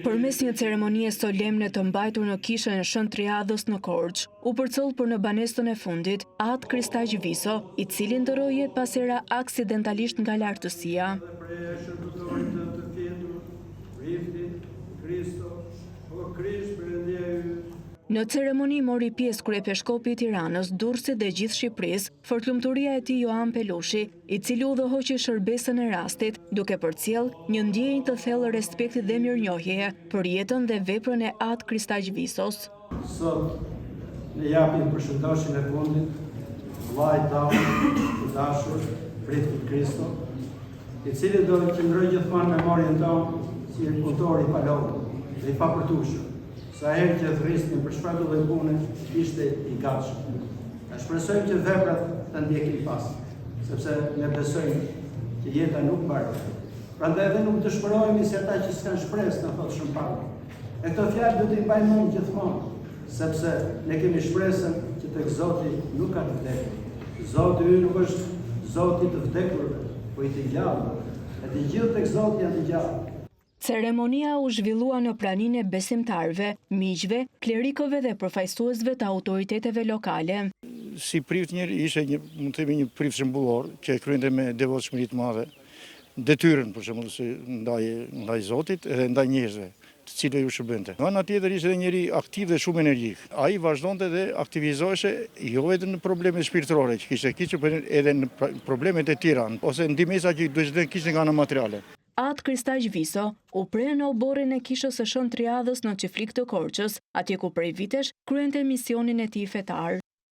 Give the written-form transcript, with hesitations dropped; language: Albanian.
Përmes një ceremonie solemne të mbajtur në kishën e Shën Triadhës në Korçë, u përcoll për në banestën e fundit Atë Kristaq Viso, i cili ndëroi jetë pas era aksidentalisht nga lartësia. Në ceremoni mori pjesë kryepeskopi i Tiranës, Durrësit dhe gjithë Shqipërisë, fortlumturia e tij Joan Pelushi, i cili udhëhoqi shërbesën e rastit, duke përcjell një ndjenjë të thellë respekti dhe mirënjohjeje për jetën dhe veprën e Atë Kristaq Visos. Sot ne japim përshëndetjen e fundit vllajt tanë të dashur, Priti Kristo, i cili do të qëndrojë gjithmonë në memorien tonë si një punëtor i palogur dhe i papërtueshëm. Sa herë që thrisnin për çfarë lloj pune, ishte i gatshëm. Ne shpresojmë që veprat të ndjekin pas, sepse ne besojmë që jeta nuk mbaron. Prandaj edhe nuk dëshpërohemi se ata që s'kan shpresë na thotë shëmparë. E këto fjalë do t'i mbajmë mend gjithmonë, sepse ne kemi shpresën që tek Zoti nuk ka të vdekur. Zoti ynë nuk është Zoti të vdekurve, po i të gjallëve. E të gjithë tek Zoti janë të gjallë. Ceremonia u zhvillua në praninë e besimtarëve, miqve, klerikëve dhe përfaqësuesve të autoriteteve lokale. Si prift njëri ishte mund të themi një prift shembullor që kryente me devotshmëri të madhe, detyrën për shembull se ndaj Zotit edhe ndaj njerëzve, të cilëve ju shërbente. Nga ana tjetër ishte edhe njëri aktiv dhe shumë energjik. Ai vazhdonte dhe aktivizohej jo vetëm në problemet shpirtërore që kishte, por edhe në problemet e tjera ose ndihmesa që duhet të kishte nga ana materiale. Atë Kristaq Viso u pre në oborrin e kishës së Shën Triadhës në Çiflik të Korçës, atje ku prej vitesh kryente misionin e tij fetar.